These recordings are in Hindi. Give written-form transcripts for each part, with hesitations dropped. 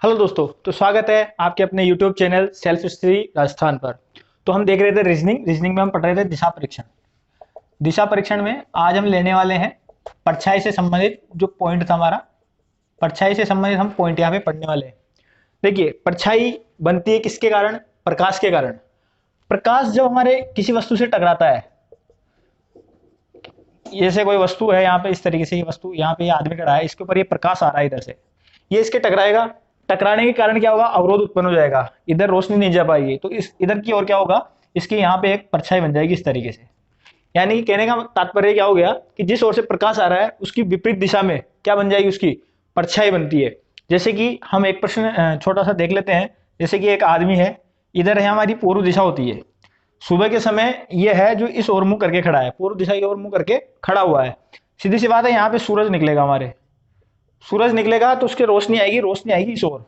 हेलो दोस्तों, तो स्वागत है आपके अपने YouTube channel self study Rajasthan पर। तो हम देख रहे थे रीजनिंग में हम पढ़ रहे थे दिशा परीक्षण। दिशा परीक्षण में आज हम लेने वाले हैं परछाई से संबंधित जो पॉइंट था हमारा। परछाई से संबंधित हम पॉइंट यहाँ पे पढ़ने वाले हैं। देखिए, परछाई बनती है किसके कारण? प्रकाश के कारण। प्रकाश जब हमारे किसी वस्तु से टकराता है, जैसे कोई वस्तु है यहाँ पे, इस तरीके से ये वस्तु यहाँ पे, ये आदमी खड़ा है, इसके ऊपर ये प्रकाश आ रहा है इधर से, ये इसके टकराएगा। टकराने के कारण क्या होगा? अवरोध उत्पन्न हो जाएगा, इधर रोशनी नहीं जा पाएगी, तो इस इधर की ओर क्या होगा? इसकी यहाँ पे एक परछाई बन जाएगी इस तरीके से। यानी कि कहने का तात्पर्य क्या हो गया कि जिस ओर से प्रकाश आ रहा है उसकी विपरीत दिशा में क्या बन जाएगी? उसकी परछाई बनती है। जैसे कि हम एक प्रश्न छोटा सा देख लेते हैं। जैसे कि एक आदमी है, इधर है हमारी पूर्व दिशा होती है। सुबह के समय ये है जो इस ओर मुंह करके खड़ा है, पूर्व दिशा की ओर मुंह करके खड़ा हुआ है। सीधी सी बात है, यहाँ पे सूरज निकलेगा, हमारे सूरज निकलेगा तो उसकी रोशनी आएगी इस ओर।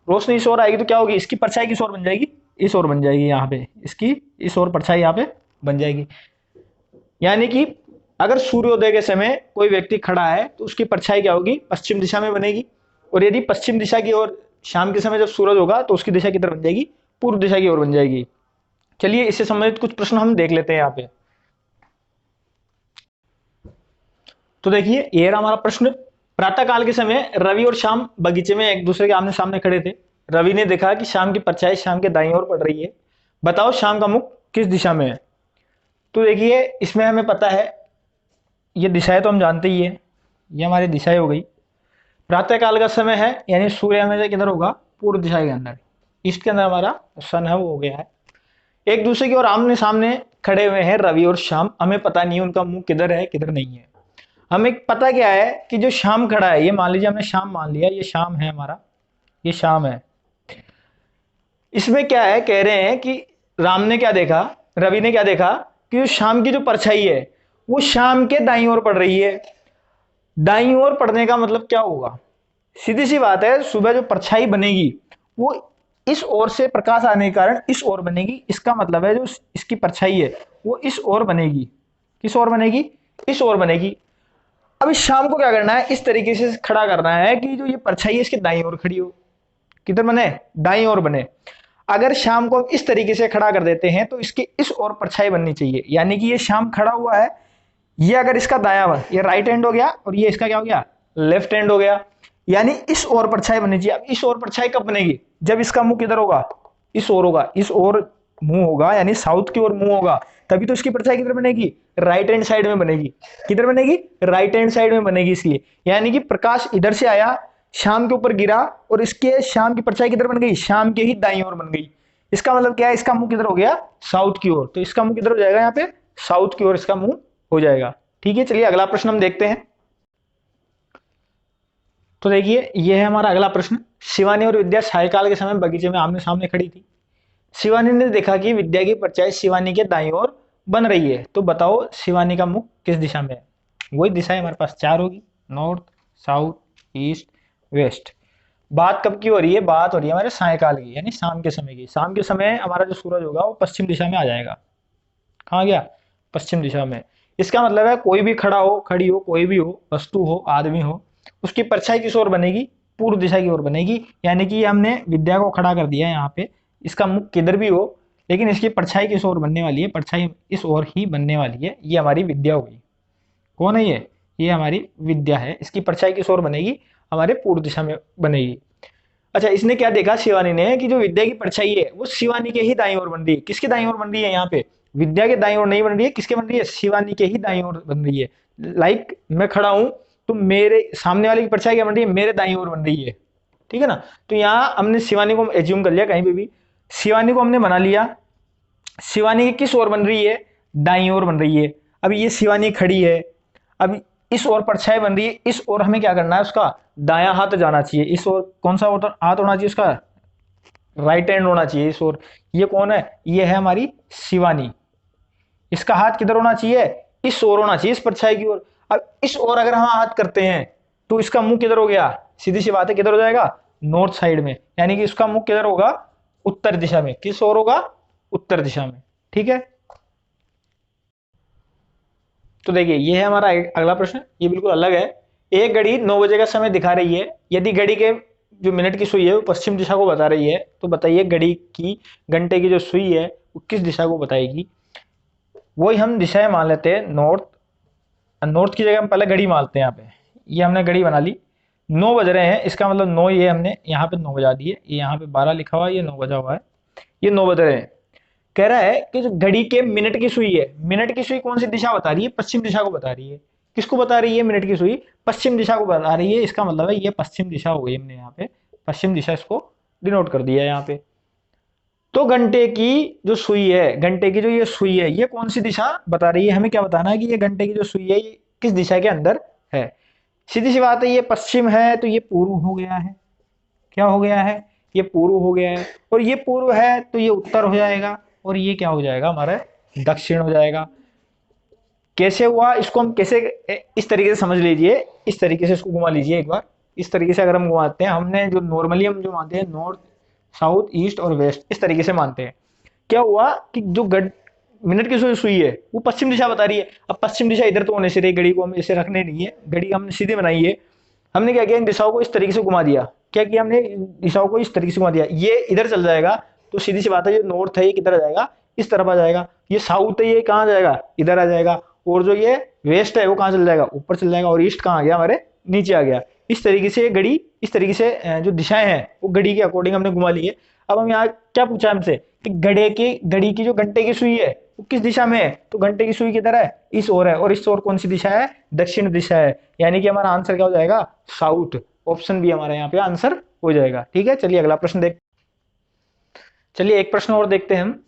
रोशनी इस ओर आएगी तो क्या होगी? इसकी परछाई किस ओर बन जाएगी? इस ओर बन जाएगी। यहाँ पे इसकी इस ओर परछाई यहाँ पे बन जाएगी। यानी कि अगर सूर्योदय के समय कोई व्यक्ति खड़ा है तो उसकी परछाई क्या होगी? पश्चिम दिशा में बनेगी। और यदि पश्चिम दिशा की ओर शाम के समय जब सूरज होगा तो उसकी दिशा किधर बन जाएगी? पूर्व दिशा की ओर बन जाएगी। चलिए, इससे संबंधित कुछ प्रश्न हम देख लेते हैं यहाँ पे। तो देखिए, ये रहा हमारा प्रश्न। प्रातः काल के समय रवि और श्याम बगीचे में एक दूसरे के आमने सामने खड़े थे। रवि ने देखा कि श्याम की परछाई श्याम के दाईं ओर पड़ रही है। बताओ श्याम का मुख किस दिशा में है? तो देखिए, इसमें हमें पता है, ये दिशाएं तो हम जानते ही है, ये हमारी दिशाएं हो गई। प्रातः काल का समय है, यानी सूर्य हमेशा किधर होगा? पूर्व दिशा के अंदर, ईस्ट के अंदर हमारा सन है, वो हो गया है। एक दूसरे की ओर आमने सामने खड़े हुए हैं रवि और श्याम। हमें पता नहीं उनका मुंह किधर है किधर नहीं है। हमें पता क्या है कि जो श्याम खड़ा है, ये मान लीजिए हमने श्याम मान लिया, ये श्याम है हमारा, ये श्याम है। इसमें क्या है, कह रहे हैं कि राम ने क्या देखा, रवि ने क्या देखा कि जो श्याम की जो परछाई है वो श्याम के दाईं ओर पड़ रही है। दाईं ओर पड़ने का मतलब क्या होगा? सीधी सी बात है, सुबह जो परछाई बनेगी वो इस ओर से प्रकाश आने के कारण इस ओर बनेगी। इसका मतलब है जो इसकी परछाई है वो इस ओर बनेगी। किस ओर बनेगी? इस ओर बनेगी। अब इस शाम को क्या करना है? इस तरीके से खड़ा करना है कि जो ये परछाई है इसके दाईं ओर खड़ी हो। किधर बने? दाईं ओर बने। अगर शाम को इस तरीके से खड़ा कर देते हैं तो इसकी इस ओर परछाई बननी चाहिए। यानी कि ये शाम खड़ा हुआ है, ये अगर इसका दायां, ये राइट हैंड हो गया और ये इसका क्या हो गया? लेफ्ट हैंड हो गया। यानी इस ओर परछाई बननी चाहिए। अब इस ओर परछाई कब बनेगी? जब इसका मुंह किधर होगा? इस ओर होगा। इस ओर मुंह होगा, यानी साउथ की ओर मुंह होगा, तभी तो इसकी परछाई किधर बनेगी? राइट हैंड साइड में बनेगी। किधर बनेगी? राइट हैंड साइड में बनेगी। इसलिए यानी कि प्रकाश इधर से आया, शाम के ऊपर गिरा और इसके शाम की परछाई किधर बन गई? शाम के ही दाईं ओर बन गई। इसका मतलब क्या है? इसका मुंह किधर हो गया? साउथ की ओर। तो इसका मुंह किधर हो जाएगा? यहाँ पे साउथ की ओर इसका मुंह हो जाएगा। ठीक है, चलिए अगला प्रश्न हम देखते हैं। तो देखिए, यह है हमारा अगला प्रश्न। शिवानी और विद्या सायकाल के समय बगीचे में आमने सामने खड़ी थी। शिवानी ने देखा कि विद्या की परछाई शिवानी के दाईं ओर बन रही है। तो बताओ शिवानी का मुख किस दिशा में है? वही दिशा हमारे पास चार होगी, नॉर्थ, साउथ, ईस्ट, वेस्ट। बात कब की हो रही है? बात हो रही है हमारे सायकाल की, यानी शाम के समय की। शाम के समय हमारा जो सूरज होगा वो पश्चिम दिशा में आ जाएगा। कहाँ गया? पश्चिम दिशा में। इसका मतलब है कोई भी खड़ा हो, खड़ी हो, कोई भी हो, वस्तु हो, आदमी हो, उसकी परछाई किस ओर बनेगी? पूर्व दिशा की ओर बनेगी। यानी कि हमने विद्या को खड़ा कर दिया यहाँ पे, इसका मुख किधर भी हो लेकिन इसकी परछाई किस ओर बनने वाली है? परछाई इस ओर ही बनने वाली है। ये हमारी विद्या होगी। कौन है ये? ये हमारी विद्या है। इसकी परछाई किस ओर बनेगी? हमारे पूर्व दिशा में बनेगी। अच्छा, इसने क्या देखा शिवानी ने कि जो विद्या की परछाई है वो शिवानी के ही दाईं ओर बन रही है। किसके दाईं ओर बन रही है? यहाँ पे विद्या के दाईं ओर नहीं बन रही है। किसके बन रही है? शिवानी के ही दाईं ओर बन रही है। लाइक मैं खड़ा हूं तो मेरे सामने वाले की परछाई क्या बन रही है? मेरे दाईं ओर बन रही है। ठीक है ना? तो यहाँ हमने शिवानी को एज्यूम कर लिया, कहीं पे भी शिवानी को हमने बना लिया। शिवानी की किस ओर बन रही है? दाईं ओर बन रही है। अब ये शिवानी खड़ी है, अब इस ओर परछाई बन रही है, इस ओर हमें क्या करना है? उसका दायां हाथ जाना चाहिए। इस ओर कौन सा हाथ होना चाहिए? उसका राइट हैंड होना चाहिए इस ओर। ये कौन है? ये है हमारी शिवानी। इसका हाथ किधर होना चाहिए? इस ओर होना चाहिए, इस परछाई की ओर। अब इस ओर अगर हम हाथ करते हैं तो इसका मुंह किधर हो गया? सीधी सी बात है, किधर हो जाएगा? नॉर्थ साइड में। यानी कि इसका मुंह किधर होगा? उत्तर दिशा में। किस ओर होगा? उत्तर दिशा में। ठीक है, तो देखिए ये है हमारा अगला प्रश्न। ये बिल्कुल अलग है। एक घड़ी 9 बजे का समय दिखा रही है। यदि घड़ी के जो मिनट की सुई है वो पश्चिम दिशा को बता रही है, तो बताइए घंटे की जो सुई है वो किस दिशा को बताएगी। वही हम दिशाएं मान लेते हैं नॉर्थ। नॉर्थ की जगह हम पहले घड़ी मारते हैं यहाँ पे। ये हमने घड़ी बना ली, 9 बज रहे हैं, इसका मतलब 9, ये हमने यहाँ पे 9 बजा दिए, ये यहाँ पे 12 लिखा हुआ है, ये 9 बजा हुआ है, ये 9 बज रहे हैं। कह रहा है कि जो घड़ी के मिनट की सुई है, मिनट की सुई कौन सी दिशा बता रही है, पश्चिम दिशा को बता रही है। किसको बता रही है मिनट की सुई, पश्चिम दिशा को बता रही है, इसका मतलब है ये पश्चिम दिशा हो गई, हमने यहाँ पे पश्चिम दिशा इसको डिनोट कर दिया है यहाँ पे। तो घंटे की जो सुई है, घंटे की जो ये सुई है, ये कौन सी दिशा बता रही है, हमें क्या बताना है कि ये घंटे की जो सुई है ये किस दिशा के अंदर है। सीधी सी बात है, ये पश्चिम है तो ये पूर्व हो गया है। क्या हो गया है, ये पूर्व हो गया है, और ये पूर्व है तो ये उत्तर हो जाएगा, और ये क्या हो जाएगा हमारा, दक्षिण हो जाएगा। कैसे हुआ इसको हम कैसे, इस तरीके से समझ लीजिए, इस तरीके से इसको घुमा लीजिए एक बार। इस तरीके से अगर हम घुमाते हैं, हमने जो नॉर्मली हम जो मानते हैं नॉर्थ साउथ ईस्ट और वेस्ट, इस तरीके से मानते हैं। क्या हुआ कि जो मिनट की जो सुई है वो पश्चिम दिशा बता रही है। अब पश्चिम दिशा इधर तो होने से रही, घड़ी को हम ऐसे रखने नहीं है, घड़ी हमने सीधी बनाई है। हमने क्या किया, इन दिशाओं को इस तरीके से घुमा दिया। क्या किया हमने, दिशाओं को इस तरीके से घुमा दिया, ये इधर चल जाएगा, तो सीधी सी बात है, ये नॉर्थ है ये किधर आ जाएगा, इस तरफ आ जाएगा। ये साउथ है ये कहाँ आ जाएगा, इधर आ जाएगा। और जो ये वेस्ट है वो कहाँ चल जाएगा, ऊपर चल जाएगा। और ईस्ट कहाँ आ गया, हमारे नीचे आ गया। इस तरीके से घड़ी, इस तरीके से जो दिशाएं हैं वो घड़ी के अकॉर्डिंग हमने घुमा ली है। अब हम यहाँ क्या पूछा हमसे कि घड़ी की जो घंटे की सुई है वो किस दिशा में है, तो घंटे की सुई किधर है, इस ओर है, और इस ओर कौन सी दिशा है, दक्षिण दिशा है। यानी कि हमारा आंसर क्या हो जाएगा, साउथ। ऑप्शन बी हमारा यहाँ पे आंसर हो जाएगा। ठीक है, चलिए अगला प्रश्न चलिए एक प्रश्न और देखते हैं हम।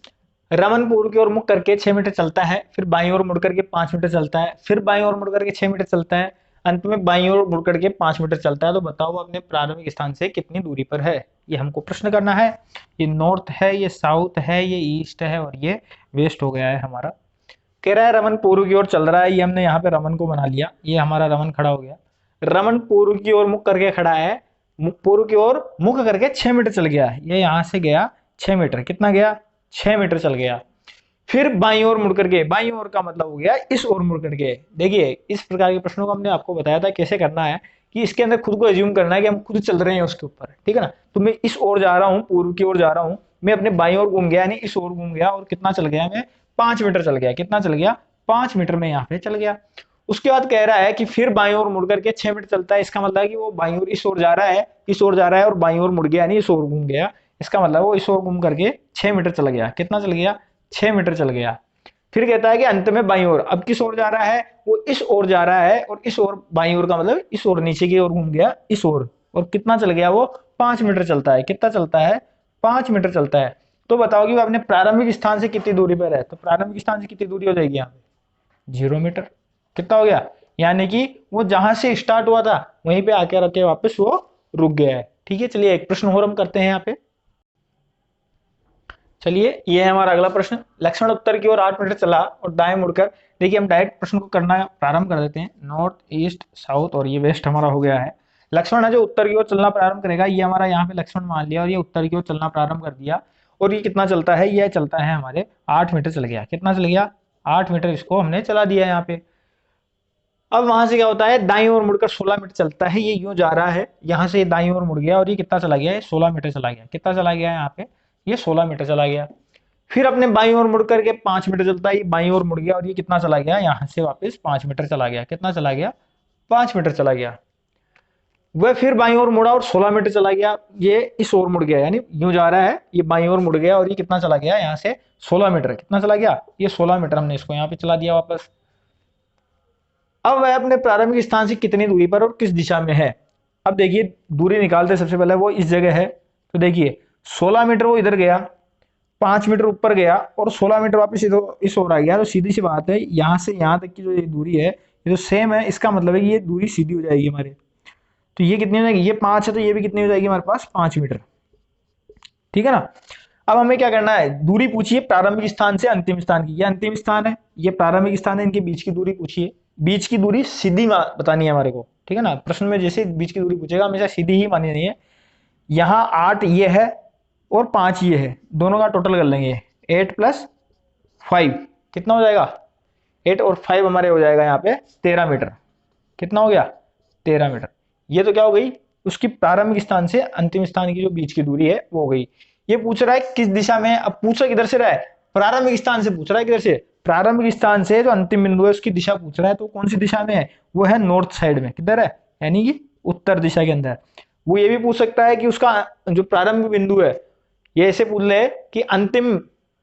रमन पूर्व की ओर मुख करके 6 मीटर चलता है, फिर बाईं ओर मुड़ करके 5 मीटर चलता है, फिर बाईं ओर मुड़ करके 6 मीटर चलता है, अंत में बाईं ओर मुड़ करके 5 मीटर चलता है। तो बताओ वो अपने प्रारंभिक स्थान से कितनी दूरी पर है। ये हमको प्रश्न करना है। ये नॉर्थ है, ये साउथ है, ये ईस्ट है, और ये वेस्ट हो गया है हमारा। कह रहा है रमन पूर्व की ओर चल रहा है, ये हमने यहाँ पे रमन को बना लिया, ये हमारा रमन खड़ा हो गया। रमन पूर्व की ओर मुख करके खड़ा है, पूर्व की ओर मुख करके 6 मीटर चल गया, ये यहाँ से गया 6 मीटर, कितना गया, 6 मीटर चल गया। फिर बाईं ओर मुड़ करके, बाईं ओर का मतलब हो गया इस ओर मुड़ करके। देखिए इस प्रकार के प्रश्नों को हमने आपको बताया था कैसे करना है, कि इसके अंदर खुद को एज्यूम करना है कि हम खुद चल रहे हैं उसके ऊपर, ठीक है ना। तो मैं इस ओर जा रहा हूँ, पूर्व की ओर जा रहा हूँ, मैं अपने बाईं ओर घूम गया, यानी इस ओर घूम गया, और कितना चल गया, मैं 5 मीटर चल गया। कितना चल गया, 5 मीटर में यहाँ पे चल गया। उसके बाद कह रहा है कि फिर बाईं ओर मुड़ करके 6 मीटर चलता है। इसका मतलब है कि वो बाईं ओर इस ओर जा रहा है, इस ओर जा रहा है, और बाईं ओर मुड़ गया, यानी इस ओर घूम गया। इसका मतलब वो इस ओर घूम करके 6 मीटर चल गया। कितना चल गया, 6 मीटर चल गया। फिर कहता है कि अंत में बाईं ओर, अब किस ओर जा रहा है, वो इस ओर जा रहा है, और इस ओर, बाईं ओर का मतलब इस ओर, नीचे की ओर घूम गया इस ओर, और कितना चल गया, वो 5 मीटर चलता है। कितना चलता है, 5 मीटर चलता है। तो बताओ कि वो अपने प्रारंभिक स्थान से कितनी दूरी पर है। तो प्रारंभिक स्थान से कितनी दूरी हो जाएगी यहाँ पे, 0 मीटर। कितना हो गया, यानी कि वो जहां से स्टार्ट हुआ था वहीं पे आके रखे वापस वो रुक गया है। ठीक है, चलिए एक प्रश्न और हम करते हैं यहाँ पे। चलिए ये है हमारा अगला प्रश्न। लक्ष्मण उत्तर की ओर 8 मीटर चला और दाएं मुड़कर, देखिए हम डायरेक्ट प्रश्न को करना प्रारंभ कर देते हैं। नॉर्थ ईस्ट साउथ और ये वेस्ट हमारा हो गया है। लक्ष्मण है जो उत्तर की ओर चलना प्रारंभ करेगा, ये हमारा यहाँ पे लक्ष्मण मान लिया, और ये उत्तर की ओर चलना प्रारंभ कर दिया। और ये कितना चलता है, ये चलता है हमारे 8 मीटर चल गया। कितना चल गया, 8 मीटर इसको हमने चला दिया यहाँ पे। अब वहां से क्या होता है, दाईं ओर मुड़कर 16 मीटर चलता है। ये यूं जा रहा है, यहाँ से दाईं ओर मुड़ गया, और ये कितना चला गया, ये 16 मीटर चला गया। कितना चला गया यहाँ पे, ये 16 मीटर चला गया। फिर अपने बाईं ओर मुड़ करके 5 मीटर चलता है, ये बाईं ओर मुड़ गया, और ये कितना चला गया, यहाँ से वापस 5 मीटर चला गया। कितना चला गया, 5 मीटर चला गया। वह फिर बाईं ओर मुड़ा और 16 मीटर चला गया, ये इस ओर मुड़ गया, यानी यूं जा रहा है, ये बाईं ओर मुड़ गया, और ये कितना चला गया, यहाँ से 16 मीटर। कितना चला गया, ये 16 मीटर, हमने इसको यहाँ पे चला दिया वापस। अब वह अपने प्रारंभिक स्थान से कितनी दूरी पर और किस दिशा में है। अब देखिए दूरी निकालते, सबसे पहले वो इस जगह है, तो देखिए 16 मीटर वो इधर गया, 5 मीटर ऊपर गया, और 16 मीटर वापस इस ओर आ गया। तो सीधी सी बात है, यहाँ से यहाँ तक की जो ये दूरी है, ये जो सेम है, इसका मतलब है कि ये दूरी सीधी हो जाएगी हमारे। तो ये कितनी हो जाएगी, ये 5 है, तो ये भी कितनी हो जाएगी हमारे पास, 5 मीटर। ठीक है ना। अब हमें क्या करना है, दूरी पूछिए प्रारंभिक स्थान से अंतिम स्थान की। ये अंतिम स्थान है, ये प्रारंभिक स्थान है, इनके बीच की दूरी पूछिए। बीच की दूरी सीधी बतानी है हमारे को, ठीक है ना। प्रश्न में जैसे बीच की दूरी पूछेगा हमेशा सीधी ही मानी नहीं है। यहाँ 8 ये है और 5 ये है, दोनों का टोटल कर लेंगे, 8 + 5 कितना हो जाएगा, 8 और 5 हमारे हो जाएगा यहाँ पे 13 मीटर। कितना हो गया, 13 मीटर। ये तो क्या हो गई उसकी प्रारंभिक स्थान से अंतिम स्थान की जो बीच की दूरी है वो हो गई। ये पूछ रहा है किस दिशा में है, अब पूछ रहा किधर से रहा है, प्रारंभिक स्थान से पूछ रहा है, किधर से, प्रारंभिक स्थान से जो अंतिम बिंदु है उसकी दिशा पूछ रहा है, तो कौन सी दिशा में है, वो है नॉर्थ साइड में, किधर है, यानी कि उत्तर दिशा के अंदर। वो ये भी पूछ सकता है कि उसका जो प्रारंभिक बिंदु है, ये ऐसे पूछ ले कि अंतिम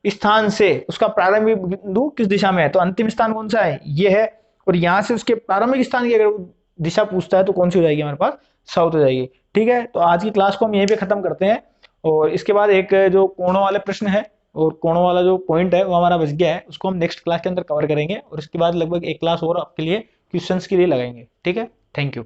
स्थान से उसका प्रारंभिक बिंदु किस दिशा में है, तो अंतिम स्थान कौन सा है, ये है, और यहां से उसके प्रारंभिक स्थान की अगर दिशा पूछता है तो कौन सी हो जाएगी हमारे पास, साउथ हो जाएगी। ठीक है, तो आज की क्लास को हम यहीं पे खत्म करते हैं, और इसके बाद एक जो कोणों वाले प्रश्न है और कोणों वाला जो पॉइंट है वो हमारा बच गया है, उसको हम नेक्स्ट क्लास के अंदर कवर करेंगे, और इसके बाद लगभग एक क्लास और आपके लिए क्वेश्चंस के लिए लगाएंगे। ठीक है, थैंक यू।